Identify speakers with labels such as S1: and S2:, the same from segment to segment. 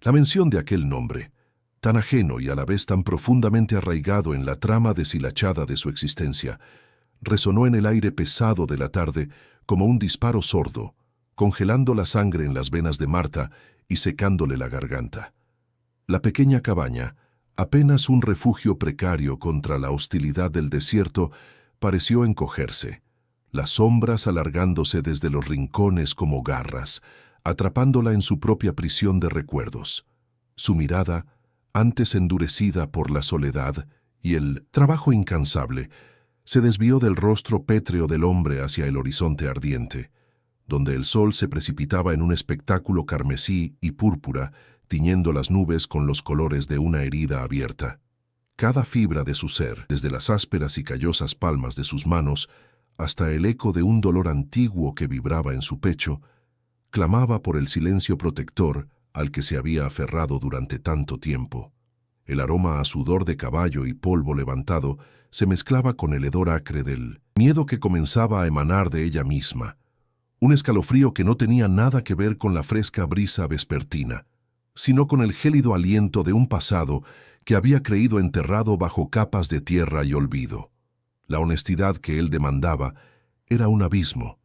S1: La mención de aquel nombre, tan ajeno y a la vez tan profundamente arraigado en la trama deshilachada de su existencia, resonó en el aire pesado de la tarde como un disparo sordo, congelando la sangre en las venas de Marta y secándole la garganta. La pequeña cabaña, apenas un refugio precario contra la hostilidad del desierto, pareció encogerse, las sombras alargándose desde los rincones como garras, atrapándola en su propia prisión de recuerdos. Su mirada, antes endurecida por la soledad y el trabajo incansable, se desvió del rostro pétreo del hombre hacia el horizonte ardiente, donde el sol se precipitaba en un espectáculo carmesí y púrpura, tiñendo las nubes con los colores de una herida abierta. Cada fibra de su ser, desde las ásperas y callosas palmas de sus manos hasta el eco de un dolor antiguo que vibraba en su pecho, clamaba por el silencio protector al que se había aferrado durante tanto tiempo. El aroma a sudor de caballo y polvo levantado se mezclaba con el hedor acre del miedo que comenzaba a emanar de ella misma, un escalofrío que no tenía nada que ver con la fresca brisa vespertina, sino con el gélido aliento de un pasado que había creído enterrado bajo capas de tierra y olvido. La honestidad que él demandaba era un abismo,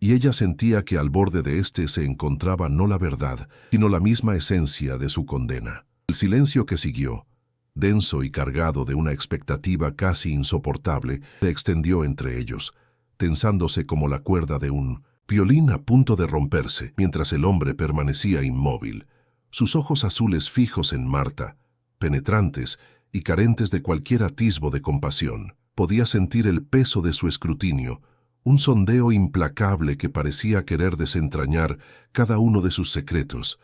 S1: y ella sentía que al borde de éste se encontraba no la verdad, sino la misma esencia de su condena. El silencio que siguió, denso y cargado de una expectativa casi insoportable, se extendió entre ellos, tensándose como la cuerda de un violín a punto de romperse, mientras el hombre permanecía inmóvil, sus ojos azules fijos en Marta, penetrantes y carentes de cualquier atisbo de compasión. Podía sentir el peso de su escrutinio, un sondeo implacable que parecía querer desentrañar cada uno de sus secretos,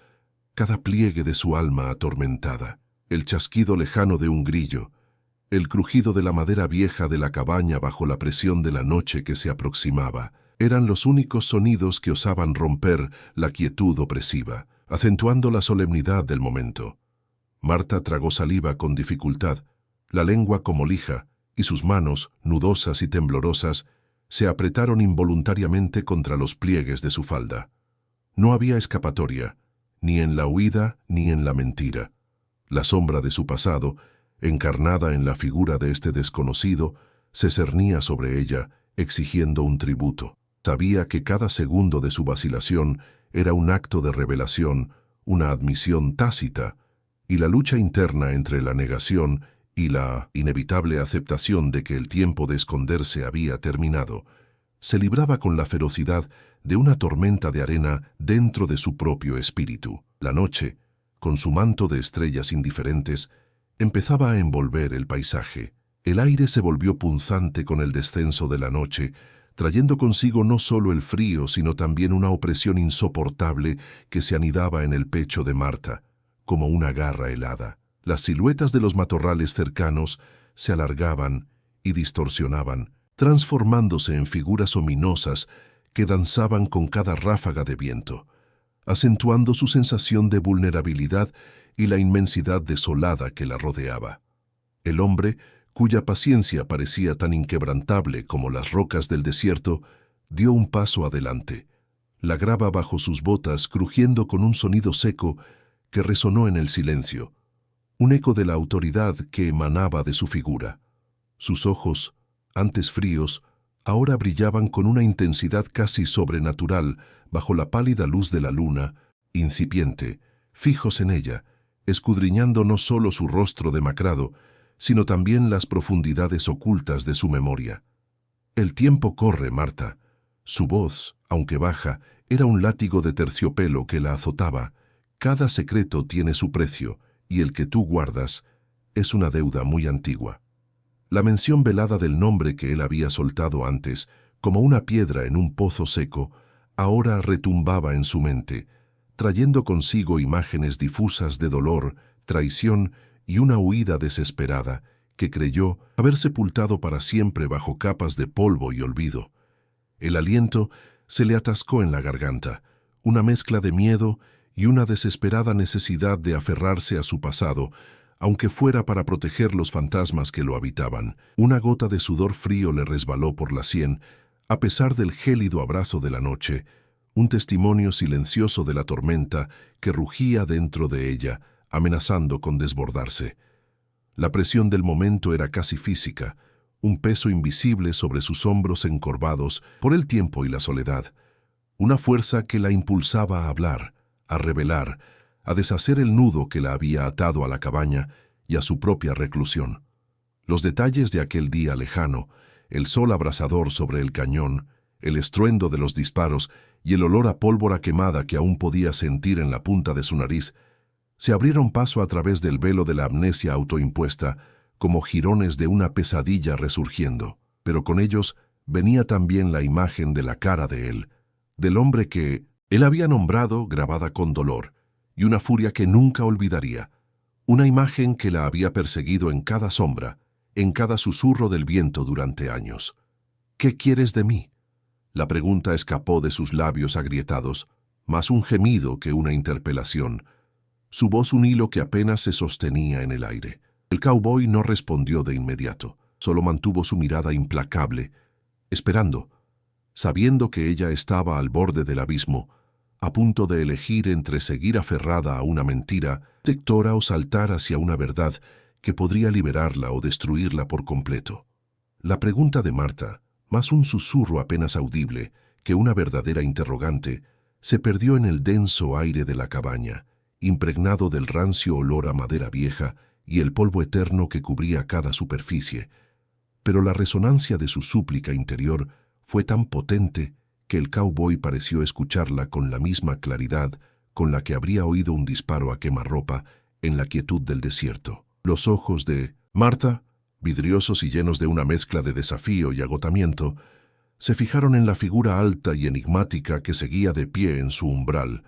S1: cada pliegue de su alma atormentada. El chasquido lejano de un grillo, el crujido de la madera vieja de la cabaña bajo la presión de la noche que se aproximaba, eran los únicos sonidos que osaban romper la quietud opresiva, acentuando la solemnidad del momento. Marta tragó saliva con dificultad, la lengua como lija, y sus manos, nudosas y temblorosas, se apretaron involuntariamente contra los pliegues de su falda. No había escapatoria, ni en la huida ni en la mentira. La sombra de su pasado, encarnada en la figura de este desconocido, se cernía sobre ella, exigiendo un tributo. Sabía que cada segundo de su vacilación era un acto de revelación, una admisión tácita, y la lucha interna entre la negación y la inevitable aceptación de que el tiempo de esconderse había terminado, se libraba con la ferocidad de una tormenta de arena dentro de su propio espíritu. La noche, con su manto de estrellas indiferentes, empezaba a envolver el paisaje. El aire se volvió punzante con el descenso de la noche, trayendo consigo no solo el frío, sino también una opresión insoportable que se anidaba en el pecho de Marta, como una garra helada. Las siluetas de los matorrales cercanos se alargaban y distorsionaban, transformándose en figuras ominosas que danzaban con cada ráfaga de viento, acentuando su sensación de vulnerabilidad y la inmensidad desolada que la rodeaba. El hombre, cuya paciencia parecía tan inquebrantable como las rocas del desierto, dio un paso adelante, la grava bajo sus botas crujiendo con un sonido seco que resonó en el silencio, un eco de la autoridad que emanaba de su figura. Sus ojos, antes fríos, ahora brillaban con una intensidad casi sobrenatural bajo la pálida luz de la luna, incipiente, fijos en ella, escudriñando no solo su rostro demacrado, sino también las profundidades ocultas de su memoria. «El tiempo corre, Marta». Su voz, aunque baja, era un látigo de terciopelo que la azotaba. «Cada secreto tiene su precio, y el que tú guardas es una deuda muy antigua». La mención velada del nombre que él había soltado antes, como una piedra en un pozo seco, ahora retumbaba en su mente, trayendo consigo imágenes difusas de dolor, traición y una huida desesperada que creyó haber sepultado para siempre bajo capas de polvo y olvido. El aliento se le atascó en la garganta, una mezcla de miedo y una desesperada necesidad de aferrarse a su pasado, aunque fuera para proteger los fantasmas que lo habitaban. Una gota de sudor frío le resbaló por la sien, a pesar del gélido abrazo de la noche, un testimonio silencioso de la tormenta que rugía dentro de ella, amenazando con desbordarse. La presión del momento era casi física, un peso invisible sobre sus hombros encorvados por el tiempo y la soledad, una fuerza que la impulsaba a hablar, a revelar, a deshacer el nudo que la había atado a la cabaña y a su propia reclusión. Los detalles de aquel día lejano, el sol abrasador sobre el cañón, el estruendo de los disparos y el olor a pólvora quemada que aún podía sentir en la punta de su nariz, se abrieron paso a través del velo de la amnesia autoimpuesta, como jirones de una pesadilla resurgiendo. Pero con ellos venía también la imagen de la cara de él, del hombre que él había nombrado grabada con dolor, y una furia que nunca olvidaría, una imagen que la había perseguido en cada sombra, en cada susurro del viento durante años. ¿Qué quieres de mí? La pregunta escapó de sus labios agrietados, más un gemido que una interpelación. Su voz un hilo que apenas se sostenía en el aire. El cowboy no respondió de inmediato, solo mantuvo su mirada implacable, esperando, sabiendo que ella estaba al borde del abismo, a punto de elegir entre seguir aferrada a una mentira protectora o saltar hacia una verdad que podría liberarla o destruirla por completo. La pregunta de Marta, más un susurro apenas audible que una verdadera interrogante, se perdió en el denso aire de la cabaña, impregnado del rancio olor a madera vieja y el polvo eterno que cubría cada superficie. Pero la resonancia de su súplica interior fue tan potente que el cowboy pareció escucharla con la misma claridad con la que habría oído un disparo a quemarropa en la quietud del desierto. Los ojos de Marta, vidriosos y llenos de una mezcla de desafío y agotamiento, se fijaron en la figura alta y enigmática que seguía de pie en su umbral,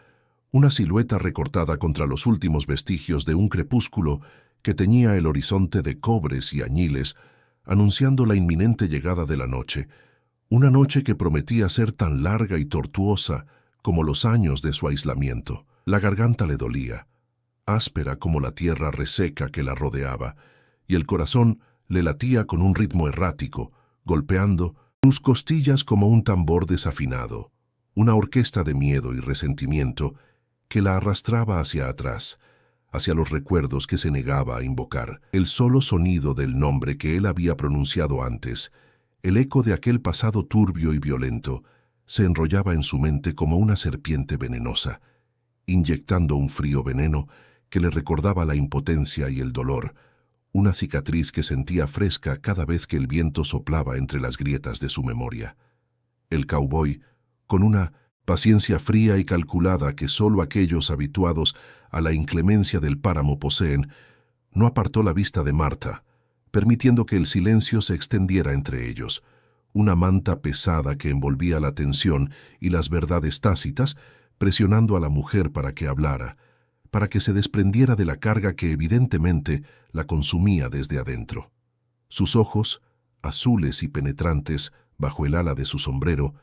S1: una silueta recortada contra los últimos vestigios de un crepúsculo que teñía el horizonte de cobres y añiles, anunciando la inminente llegada de la noche, una noche que prometía ser tan larga y tortuosa como los años de su aislamiento. La garganta le dolía, áspera como la tierra reseca que la rodeaba, y el corazón le latía con un ritmo errático, golpeando sus costillas como un tambor desafinado, una orquesta de miedo y resentimiento que la arrastraba hacia atrás, hacia los recuerdos que se negaba a invocar. El solo sonido del nombre que él había pronunciado antes, el eco de aquel pasado turbio y violento, se enrollaba en su mente como una serpiente venenosa, inyectando un frío veneno que le recordaba la impotencia y el dolor, una cicatriz que sentía fresca cada vez que el viento soplaba entre las grietas de su memoria. El cowboy, con una paciencia fría y calculada que solo aquellos habituados a la inclemencia del páramo poseen, no apartó la vista de Marta, permitiendo que el silencio se extendiera entre ellos, una manta pesada que envolvía la tensión y las verdades tácitas, presionando a la mujer para que hablara, para que se desprendiera de la carga que evidentemente la consumía desde adentro. Sus ojos, azules y penetrantes bajo el ala de su sombrero,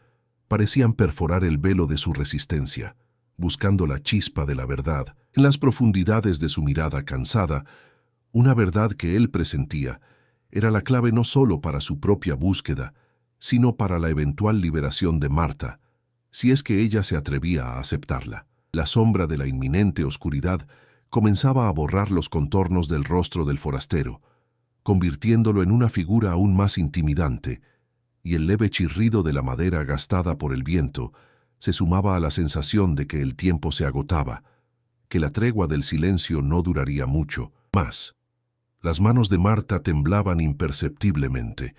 S1: parecían perforar el velo de su resistencia, buscando la chispa de la verdad en las profundidades de su mirada cansada, una verdad que él presentía era la clave no solo para su propia búsqueda, sino para la eventual liberación de Marta, si es que ella se atrevía a aceptarla. La sombra de la inminente oscuridad comenzaba a borrar los contornos del rostro del forastero, convirtiéndolo en una figura aún más intimidante, y el leve chirrido de la madera gastada por el viento se sumaba a la sensación de que el tiempo se agotaba, que la tregua del silencio no duraría mucho más. Las manos de Marta temblaban imperceptiblemente,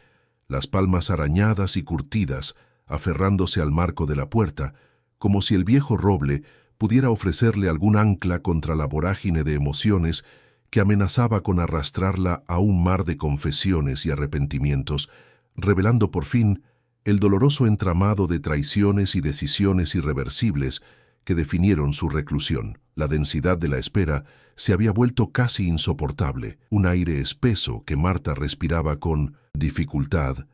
S1: las palmas arañadas y curtidas, aferrándose al marco de la puerta, como si el viejo roble pudiera ofrecerle algún ancla contra la vorágine de emociones que amenazaba con arrastrarla a un mar de confesiones y arrepentimientos, revelando por fin el doloroso entramado de traiciones y decisiones irreversibles que definieron su reclusión. La densidad de la espera se había vuelto casi insoportable, un aire espeso que Marta respiraba con dificultad,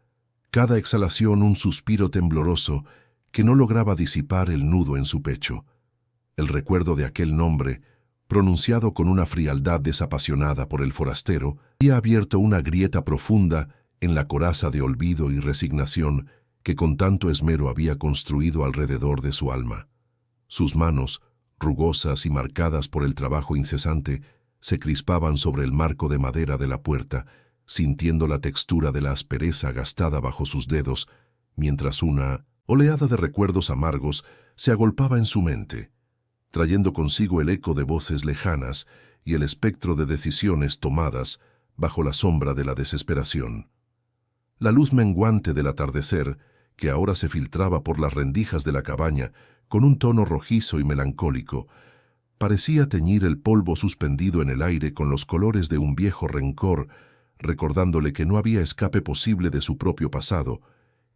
S1: cada exhalación un suspiro tembloroso que no lograba disipar el nudo en su pecho. El recuerdo de aquel nombre, pronunciado con una frialdad desapasionada por el forastero, había abierto una grieta profunda en la coraza de olvido y resignación que con tanto esmero había construido alrededor de su alma. Sus manos, rugosas y marcadas por el trabajo incesante, se crispaban sobre el marco de madera de la puerta, sintiendo la textura de la aspereza gastada bajo sus dedos, mientras una oleada de recuerdos amargos se agolpaba en su mente, trayendo consigo el eco de voces lejanas y el espectro de decisiones tomadas bajo la sombra de la desesperación. La luz menguante del atardecer, que ahora se filtraba por las rendijas de la cabaña con un tono rojizo y melancólico, parecía teñir el polvo suspendido en el aire con los colores de un viejo rencor, recordándole que no había escape posible de su propio pasado,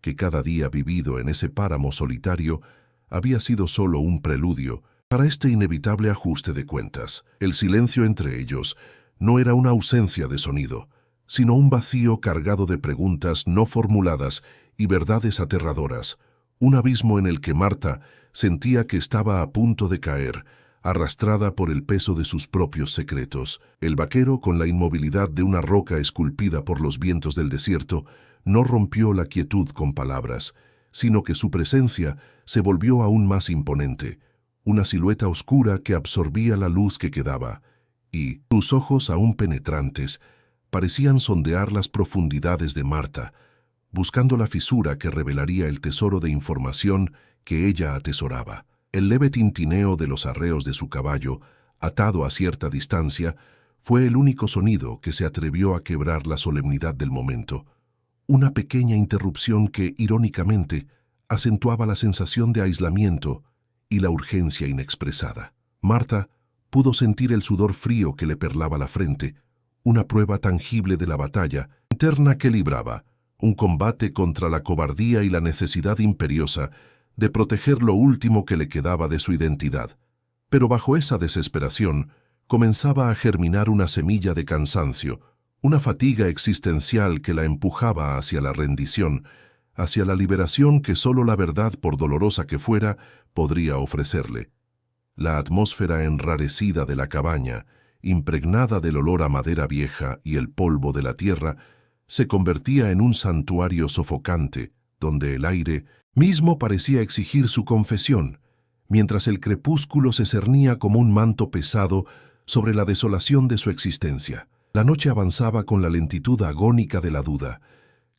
S1: que cada día vivido en ese páramo solitario había sido solo un preludio para este inevitable ajuste de cuentas. El silencio entre ellos no era una ausencia de sonido, sino un vacío cargado de preguntas no formuladas y verdades aterradoras, un abismo en el que Marta sentía que estaba a punto de caer, arrastrada por el peso de sus propios secretos. El vaquero, con la inmovilidad de una roca esculpida por los vientos del desierto, no rompió la quietud con palabras, sino que su presencia se volvió aún más imponente, una silueta oscura que absorbía la luz que quedaba, y sus ojos aún penetrantes parecían sondear las profundidades de Marta, buscando la fisura que revelaría el tesoro de información que ella atesoraba. El leve tintineo de los arreos de su caballo, atado a cierta distancia, fue el único sonido que se atrevió a quebrar la solemnidad del momento. Una pequeña interrupción que, irónicamente, acentuaba la sensación de aislamiento y la urgencia inexpresada. Marta pudo sentir el sudor frío que le perlaba la frente, una prueba tangible de la batalla interna que libraba, un combate contra la cobardía y la necesidad imperiosa de proteger lo último que le quedaba de su identidad. Pero bajo esa desesperación comenzaba a germinar una semilla de cansancio, una fatiga existencial que la empujaba hacia la rendición, hacia la liberación que solo la verdad, por dolorosa que fuera, podría ofrecerle. La atmósfera enrarecida de la cabaña, impregnada del olor a madera vieja y el polvo de la tierra, se convertía en un santuario sofocante, donde el aire mismo parecía exigir su confesión, mientras el crepúsculo se cernía como un manto pesado sobre la desolación de su existencia. La noche avanzaba con la lentitud agónica de la duda.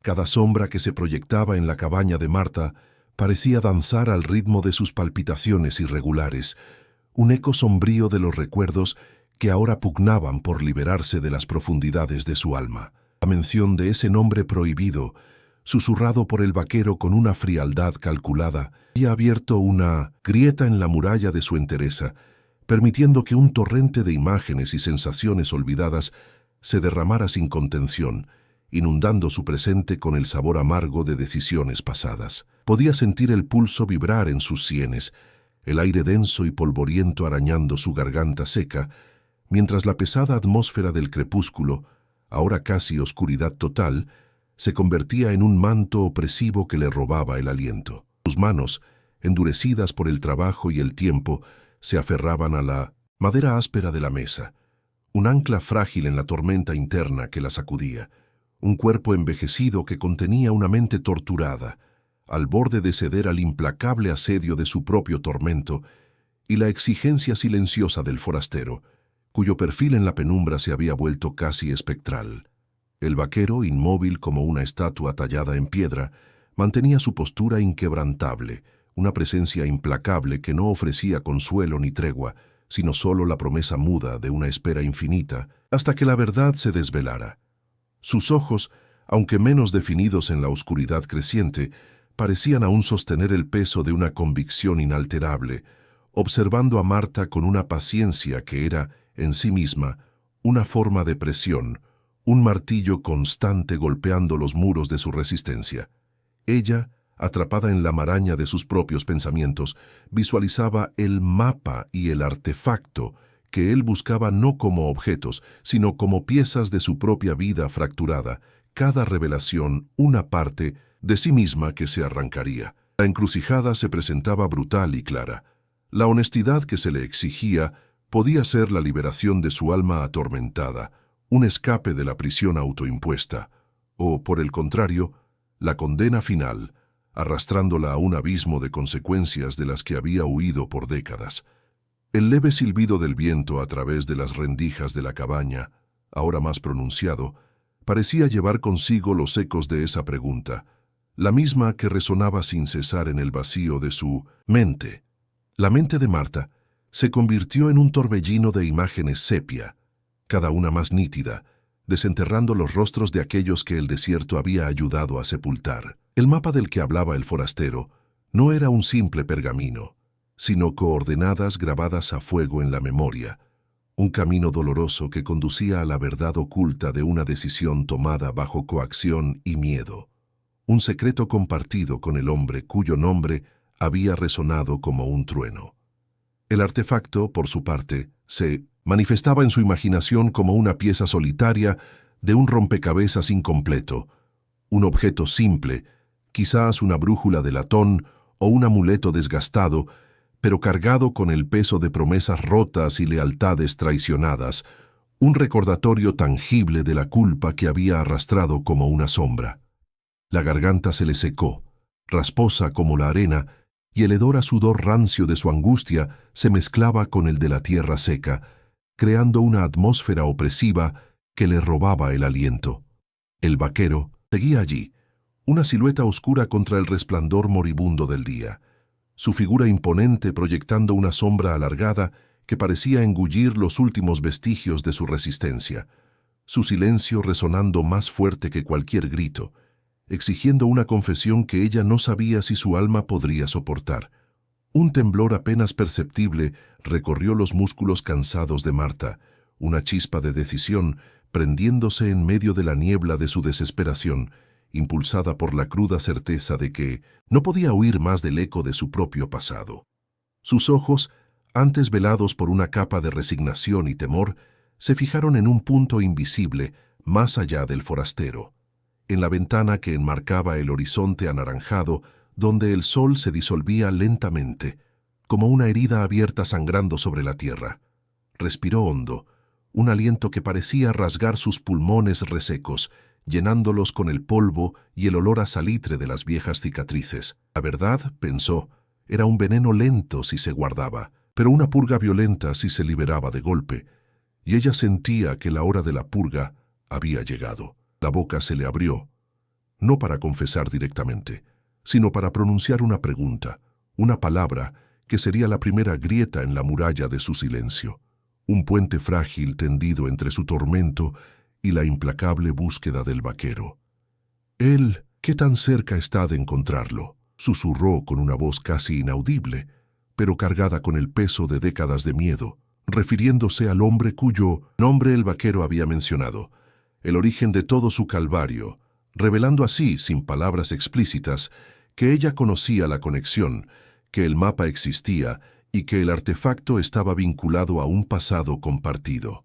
S1: Cada sombra que se proyectaba en la cabaña de Marta parecía danzar al ritmo de sus palpitaciones irregulares, un eco sombrío de los recuerdos que ahora pugnaban por liberarse de las profundidades de su alma. La mención de ese nombre prohibido, susurrado por el vaquero con una frialdad calculada, había abierto una grieta en la muralla de su entereza, permitiendo que un torrente de imágenes y sensaciones olvidadas se derramara sin contención, inundando su presente con el sabor amargo de decisiones pasadas. Podía sentir el pulso vibrar en sus sienes, el aire denso y polvoriento arañando su garganta seca, mientras la pesada atmósfera del crepúsculo, ahora casi oscuridad total, se convertía en un manto opresivo que le robaba el aliento. Sus manos, endurecidas por el trabajo y el tiempo, se aferraban a la madera áspera de la mesa, un ancla frágil en la tormenta interna que la sacudía, un cuerpo envejecido que contenía una mente torturada, al borde de ceder al implacable asedio de su propio tormento y la exigencia silenciosa del forastero, cuyo perfil en la penumbra se había vuelto casi espectral. El vaquero, inmóvil como una estatua tallada en piedra, mantenía su postura inquebrantable, una presencia implacable que no ofrecía consuelo ni tregua, sino solo la promesa muda de una espera infinita, hasta que la verdad se desvelara. Sus ojos, aunque menos definidos en la oscuridad creciente, parecían aún sostener el peso de una convicción inalterable, observando a Marta con una paciencia que era, en sí misma, una forma de presión, un martillo constante golpeando los muros de su resistencia. Ella, atrapada en la maraña de sus propios pensamientos, visualizaba el mapa y el artefacto que él buscaba no como objetos, sino como piezas de su propia vida fracturada, cada revelación una parte de sí misma que se arrancaría. La encrucijada se presentaba brutal y clara. La honestidad que se le exigía podía ser la liberación de su alma atormentada, un escape de la prisión autoimpuesta, o, por el contrario, la condena final, arrastrándola a un abismo de consecuencias de las que había huido por décadas. El leve silbido del viento a través de las rendijas de la cabaña, ahora más pronunciado, parecía llevar consigo los ecos de esa pregunta, la misma que resonaba sin cesar en el vacío de su mente. La mente de Marta se convirtió en un torbellino de imágenes sepia, cada una más nítida, desenterrando los rostros de aquellos que el desierto había ayudado a sepultar. El mapa del que hablaba el forastero no era un simple pergamino, sino coordenadas grabadas a fuego en la memoria, un camino doloroso que conducía a la verdad oculta de una decisión tomada bajo coacción y miedo, un secreto compartido con el hombre cuyo nombre había resonado como un trueno. El artefacto, por su parte, se manifestaba en su imaginación como una pieza solitaria de un rompecabezas incompleto, un objeto simple, quizás una brújula de latón o un amuleto desgastado, pero cargado con el peso de promesas rotas y lealtades traicionadas, un recordatorio tangible de la culpa que había arrastrado como una sombra. La garganta se le secó, rasposa como la arena, y el hedor a sudor rancio de su angustia se mezclaba con el de la tierra seca, creando una atmósfera opresiva que le robaba el aliento. El vaquero seguía allí, una silueta oscura contra el resplandor moribundo del día, su figura imponente proyectando una sombra alargada que parecía engullir los últimos vestigios de su resistencia, su silencio resonando más fuerte que cualquier grito, exigiendo una confesión que ella no sabía si su alma podría soportar. Un temblor apenas perceptible recorrió los músculos cansados de Marta, una chispa de decisión prendiéndose en medio de la niebla de su desesperación, impulsada por la cruda certeza de que no podía huir más del eco de su propio pasado. Sus ojos, antes velados por una capa de resignación y temor, se fijaron en un punto invisible más allá del forastero, en la ventana que enmarcaba el horizonte anaranjado donde el sol se disolvía lentamente, como una herida abierta sangrando sobre la tierra. Respiró hondo, un aliento que parecía rasgar sus pulmones resecos, llenándolos con el polvo y el olor a salitre de las viejas cicatrices. La verdad, pensó, era un veneno lento si se guardaba, pero una purga violenta si se liberaba de golpe, y ella sentía que la hora de la purga había llegado. La boca se le abrió, no para confesar directamente, sino para pronunciar una pregunta, una palabra que sería la primera grieta en la muralla de su silencio, un puente frágil tendido entre su tormento y la implacable búsqueda del vaquero. «Él, ¿qué tan cerca está de encontrarlo?», susurró con una voz casi inaudible, pero cargada con el peso de décadas de miedo, refiriéndose al hombre cuyo nombre el vaquero había mencionado, el origen de todo su calvario, revelando así, sin palabras explícitas, que ella conocía la conexión, que el mapa existía y que el artefacto estaba vinculado a un pasado compartido.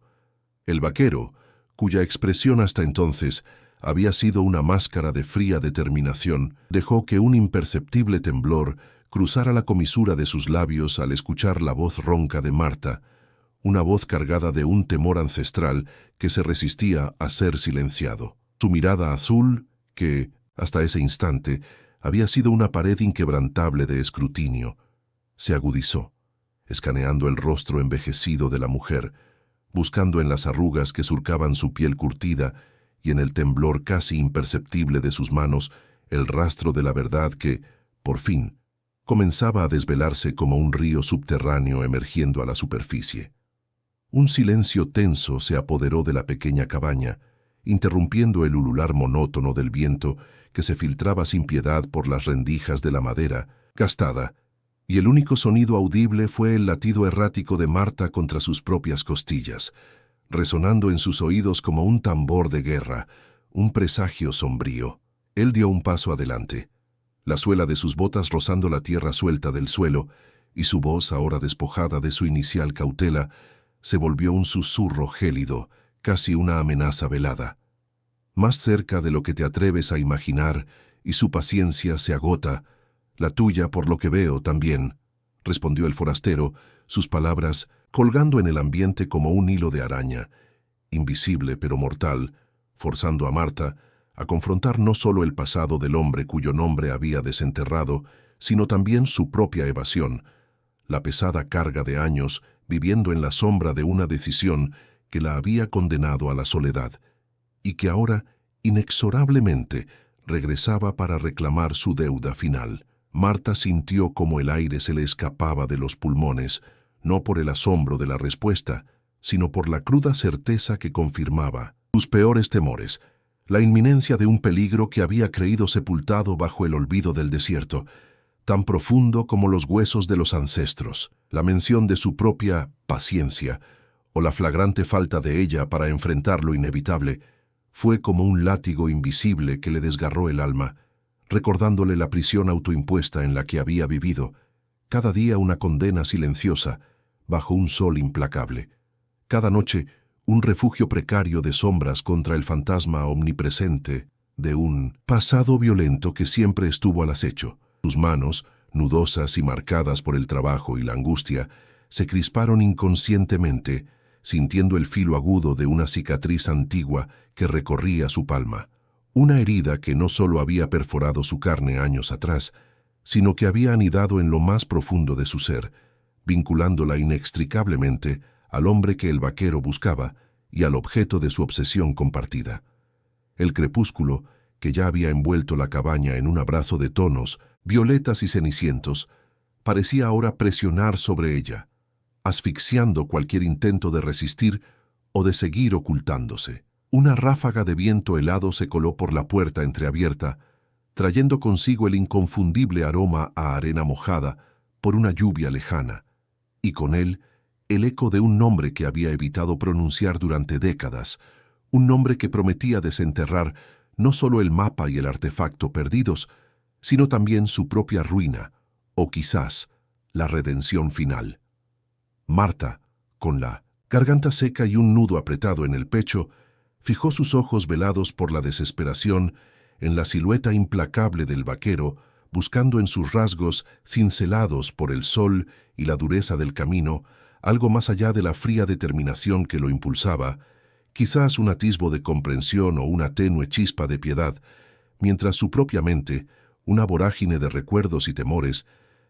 S1: El vaquero, cuya expresión hasta entonces había sido una máscara de fría determinación, dejó que un imperceptible temblor cruzara la comisura de sus labios al escuchar la voz ronca de Marta, una voz cargada de un temor ancestral que se resistía a ser silenciado. Su mirada azul, que, hasta ese instante, había sido una pared inquebrantable de escrutinio, se agudizó, escaneando el rostro envejecido de la mujer, buscando en las arrugas que surcaban su piel curtida y en el temblor casi imperceptible de sus manos el rastro de la verdad que, por fin, comenzaba a desvelarse como un río subterráneo emergiendo a la superficie. Un silencio tenso se apoderó de la pequeña cabaña, interrumpiendo el ulular monótono del viento que se filtraba sin piedad por las rendijas de la madera, gastada, y el único sonido audible fue el latido errático de Marta contra sus propias costillas, resonando en sus oídos como un tambor de guerra, un presagio sombrío. Él dio un paso adelante, la suela de sus botas rozando la tierra suelta del suelo, y su voz, ahora despojada de su inicial cautela, se volvió un susurro gélido, casi una amenaza velada. Más cerca de lo que te atreves a imaginar, y su paciencia se agota. La tuya, por lo que veo, también, respondió el forastero, sus palabras colgando en el ambiente como un hilo de araña, invisible pero mortal, forzando a Marta a confrontar no solo el pasado del hombre cuyo nombre había desenterrado, sino también su propia evasión, la pesada carga de años viviendo en la sombra de una decisión que la había condenado a la soledad y que ahora, inexorablemente, regresaba para reclamar su deuda final. Marta sintió como el aire se le escapaba de los pulmones, no por el asombro de la respuesta, sino por la cruda certeza que confirmaba sus peores temores, la inminencia de un peligro que había creído sepultado bajo el olvido del desierto, tan profundo como los huesos de los ancestros. La mención de su propia paciencia, o la flagrante falta de ella para enfrentar lo inevitable, fue como un látigo invisible que le desgarró el alma, recordándole la prisión autoimpuesta en la que había vivido, cada día una condena silenciosa, bajo un sol implacable. Cada noche, un refugio precario de sombras contra el fantasma omnipresente de un pasado violento que siempre estuvo al acecho. Sus manos, nudosas y marcadas por el trabajo y la angustia, se crisparon inconscientemente, sintiendo el filo agudo de una cicatriz antigua que recorría su palma. Una herida que no solo había perforado su carne años atrás, sino que había anidado en lo más profundo de su ser, vinculándola inextricablemente al hombre que el vaquero buscaba y al objeto de su obsesión compartida. El crepúsculo, que ya había envuelto la cabaña en un abrazo de tonos, violetas y cenicientos, parecía ahora presionar sobre ella, asfixiando cualquier intento de resistir o de seguir ocultándose. Una ráfaga de viento helado se coló por la puerta entreabierta, trayendo consigo el inconfundible aroma a arena mojada por una lluvia lejana, y con él el eco de un nombre que había evitado pronunciar durante décadas, un nombre que prometía desenterrar no solo el mapa y el artefacto perdidos, sino también su propia ruina, o quizás la redención final. Marta, con la garganta seca y un nudo apretado en el pecho, fijó sus ojos velados por la desesperación en la silueta implacable del vaquero, buscando en sus rasgos, cincelados por el sol y la dureza del camino, algo más allá de la fría determinación que lo impulsaba, quizás un atisbo de comprensión o una tenue chispa de piedad, mientras su propia mente, una vorágine de recuerdos y temores,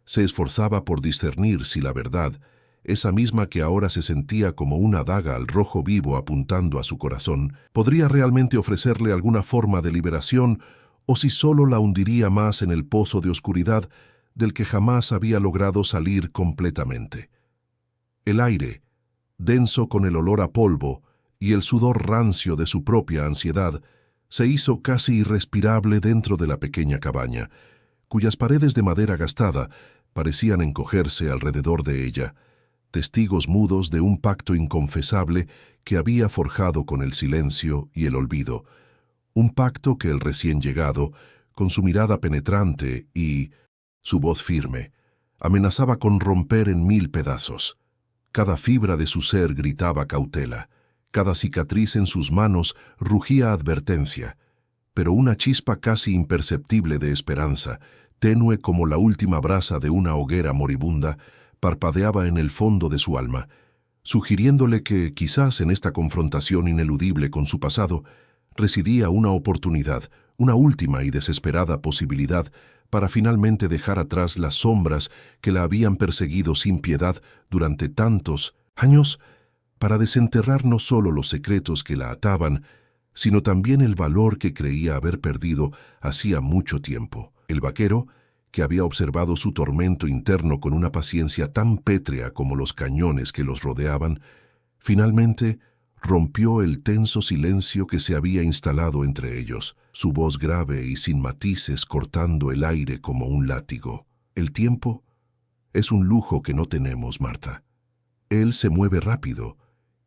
S1: se esforzaba por discernir si la verdad, esa misma que ahora se sentía como una daga al rojo vivo apuntando a su corazón, podría realmente ofrecerle alguna forma de liberación o si solo la hundiría más en el pozo de oscuridad del que jamás había logrado salir completamente. El aire, denso con el olor a polvo y el sudor rancio de su propia ansiedad, se hizo casi irrespirable dentro de la pequeña cabaña, cuyas paredes de madera gastada parecían encogerse alrededor de ella, testigos mudos de un pacto inconfesable que había forjado con el silencio y el olvido, un pacto que el recién llegado, con su mirada penetrante y su voz firme, amenazaba con romper en 1000 pedazos. Cada fibra de su ser gritaba cautela, cada cicatriz en sus manos rugía advertencia, pero una chispa casi imperceptible de esperanza, tenue como la última brasa de una hoguera moribunda, parpadeaba en el fondo de su alma, sugiriéndole que, quizás en esta confrontación ineludible con su pasado, residía una oportunidad, una última y desesperada posibilidad para finalmente dejar atrás las sombras que la habían perseguido sin piedad durante tantos años, para desenterrar no solo los secretos que la ataban, sino también el valor que creía haber perdido hacía mucho tiempo. El vaquero, que había observado su tormento interno con una paciencia tan pétrea como los cañones que los rodeaban, finalmente rompió el tenso silencio que se había instalado entre ellos, su voz grave y sin matices cortando el aire como un látigo. El tiempo es un lujo que no tenemos, Marta. Él se mueve rápido,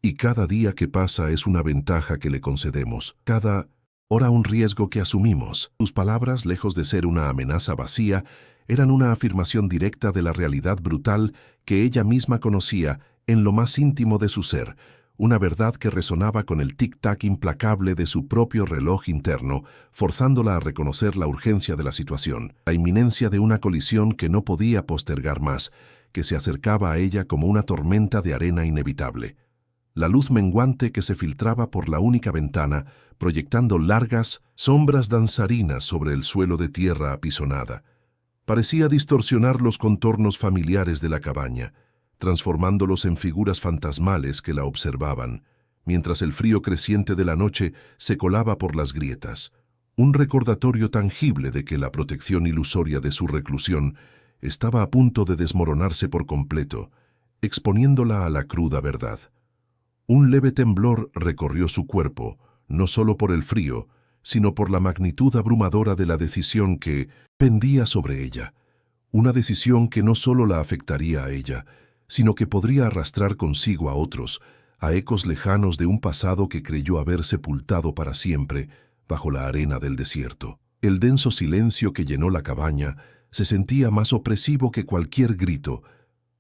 S1: y cada día que pasa es una ventaja que le concedemos, cada hora un riesgo que asumimos. Sus palabras, lejos de ser una amenaza vacía, eran una afirmación directa de la realidad brutal que ella misma conocía en lo más íntimo de su ser, una verdad que resonaba con el tic-tac implacable de su propio reloj interno, forzándola a reconocer la urgencia de la situación, la inminencia de una colisión que no podía postergar más, que se acercaba a ella como una tormenta de arena inevitable. la luz menguante que se filtraba por la única ventana, proyectando largas sombras danzarinas sobre el suelo de tierra apisonada. Parecía distorsionar los contornos familiares de la cabaña, transformándolos en figuras fantasmales que la observaban, mientras el frío creciente de la noche se colaba por las grietas, un recordatorio tangible de que la protección ilusoria de su reclusión estaba a punto de desmoronarse por completo, exponiéndola a la cruda verdad. Un leve temblor recorrió su cuerpo, no solo por el frío, sino por la magnitud abrumadora de la decisión que pendía sobre ella, una decisión que no solo la afectaría a ella, sino que podría arrastrar consigo a otros, a ecos lejanos de un pasado que creyó haber sepultado para siempre bajo la arena del desierto. El denso silencio que llenó la cabaña se sentía más opresivo que cualquier grito,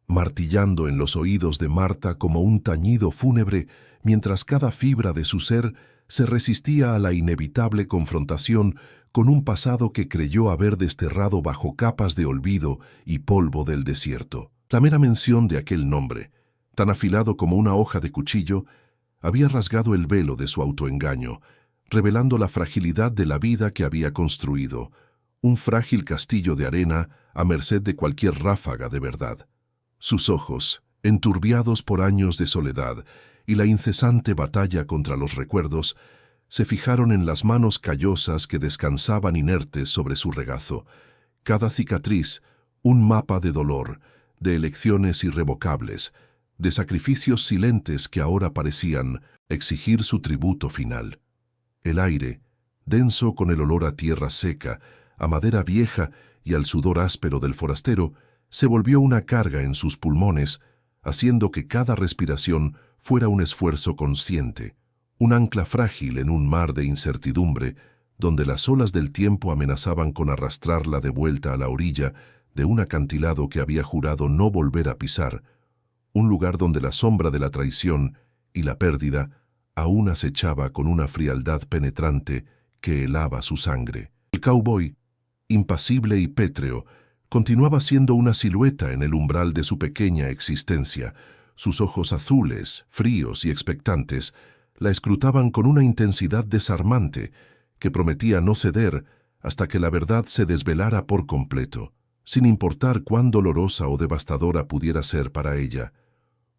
S1: martillando en los oídos de Marta como un tañido fúnebre, mientras cada fibra de su ser se resistía a la inevitable confrontación con un pasado que creyó haber desterrado bajo capas de olvido y polvo del desierto. La mera mención de aquel nombre, tan afilado como una hoja de cuchillo, había rasgado el velo de su autoengaño, revelando la fragilidad de la vida que había construido, un frágil castillo de arena a merced de cualquier ráfaga de verdad. Sus ojos, enturbiados por años de soledad y la incesante batalla contra los recuerdos, se fijaron en las manos callosas que descansaban inertes sobre su regazo, cada cicatriz un mapa de dolor, de elecciones irrevocables, de sacrificios silentes que ahora parecían exigir su tributo final. El aire, denso con el olor a tierra seca, a madera vieja y al sudor áspero del forastero, se volvió una carga en sus pulmones, haciendo que cada respiración fuera un esfuerzo consciente, un ancla frágil en un mar de incertidumbre, donde las olas del tiempo amenazaban con arrastrarla de vuelta a la orilla de un acantilado que había jurado no volver a pisar, un lugar donde la sombra de la traición y la pérdida aún acechaba con una frialdad penetrante que helaba su sangre. El cowboy, impasible y pétreo, continuaba siendo una silueta en el umbral de su pequeña existencia. Sus ojos azules, fríos y expectantes, la escrutaban con una intensidad desarmante que prometía no ceder hasta que la verdad se desvelara por completo, sin importar cuán dolorosa o devastadora pudiera ser para ella.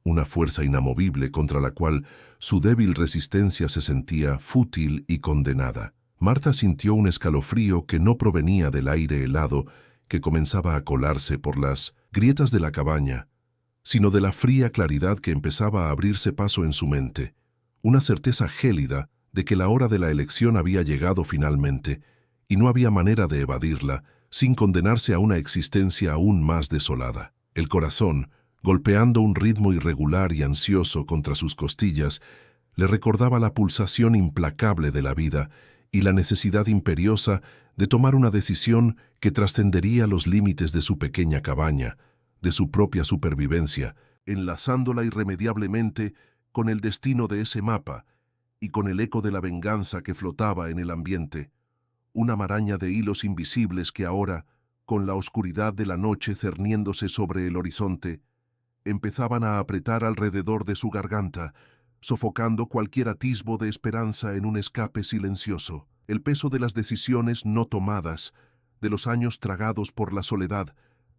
S1: Una fuerza inamovible contra la cual su débil resistencia se sentía fútil y condenada. Marta sintió un escalofrío que no provenía del aire helado que comenzaba a colarse por las grietas de la cabaña, sino de la fría claridad que empezaba a abrirse paso en su mente, una certeza gélida de que la hora de la elección había llegado finalmente, y no había manera de evadirla sin condenarse a una existencia aún más desolada. El corazón, golpeando un ritmo irregular y ansioso contra sus costillas, le recordaba la pulsación implacable de la vida y la necesidad imperiosa de tomar una decisión que trascendería los límites de su pequeña cabaña, de su propia supervivencia, enlazándola irremediablemente con el destino de ese mapa y con el eco de la venganza que flotaba en el ambiente, una maraña de hilos invisibles que ahora, con la oscuridad de la noche cerniéndose sobre el horizonte, empezaban a apretar alrededor de su garganta, sofocando cualquier atisbo de esperanza en un escape silencioso. El peso de las decisiones no tomadas, de los años tragados por la soledad,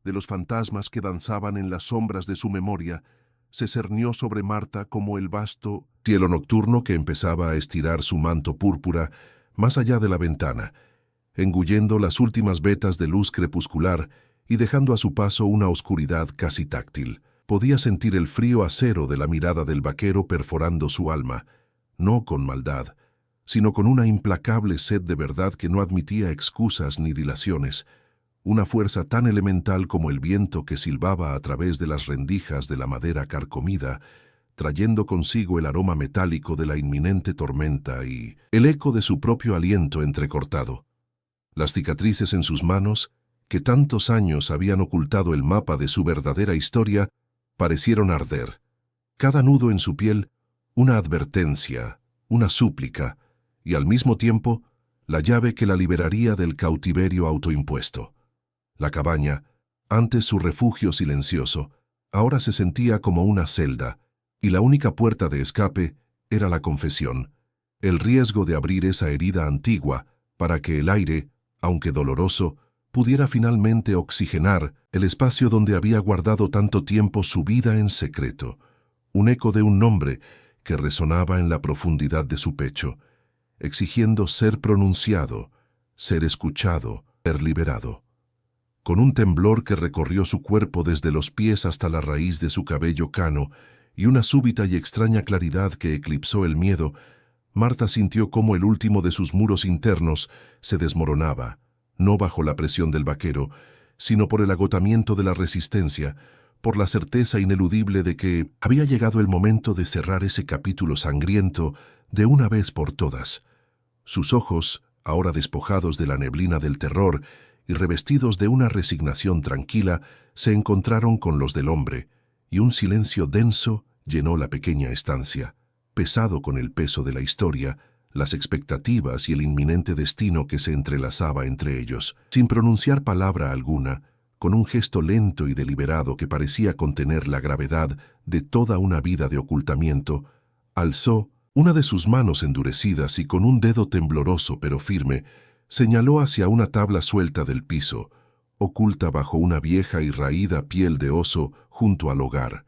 S1: de los fantasmas que danzaban en las sombras de su memoria, se cernió sobre Marta como el vasto cielo nocturno que empezaba a estirar su manto púrpura más allá de la ventana, engullendo las últimas vetas de luz crepuscular y dejando a su paso una oscuridad casi táctil. Podía sentir el frío acero de la mirada del vaquero perforando su alma, no con maldad, sino con una implacable sed de verdad que no admitía excusas ni dilaciones, una fuerza tan elemental como el viento que silbaba a través de las rendijas de la madera carcomida, trayendo consigo el aroma metálico de la inminente tormenta y el eco de su propio aliento entrecortado. Las cicatrices en sus manos, que tantos años habían ocultado el mapa de su verdadera historia, parecieron arder. Cada nudo en su piel, una advertencia, una súplica, y al mismo tiempo, la llave que la liberaría del cautiverio autoimpuesto. La cabaña, antes su refugio silencioso, ahora se sentía como una celda, y la única puerta de escape era la confesión, el riesgo de abrir esa herida antigua para que el aire, aunque doloroso, pudiera finalmente oxigenar el espacio donde había guardado tanto tiempo su vida en secreto, un eco de un nombre que resonaba en la profundidad de su pecho, exigiendo ser pronunciado, ser escuchado, ser liberado. Con un temblor que recorrió su cuerpo desde los pies hasta la raíz de su cabello cano y una súbita y extraña claridad que eclipsó el miedo, Marta sintió cómo el último de sus muros internos se desmoronaba, no bajo la presión del vaquero, sino por el agotamiento de la resistencia, por la certeza ineludible de que había llegado el momento de cerrar ese capítulo sangriento de una vez por todas. Sus ojos, ahora despojados de la neblina del terror y revestidos de una resignación tranquila, se encontraron con los del hombre, y un silencio denso llenó la pequeña estancia, pesado con el peso de la historia, las expectativas y el inminente destino que se entrelazaba entre ellos. Sin pronunciar palabra alguna, con un gesto lento y deliberado que parecía contener la gravedad de toda una vida de ocultamiento, alzó una de sus manos endurecidas y con un dedo tembloroso pero firme, señaló hacia una tabla suelta del piso, oculta bajo una vieja y raída piel de oso junto al hogar.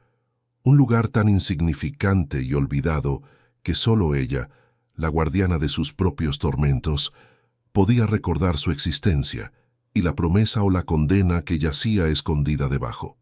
S1: Un lugar tan insignificante y olvidado que solo ella, la guardiana de sus propios tormentos, podía recordar su existencia y la promesa o la condena que yacía escondida debajo.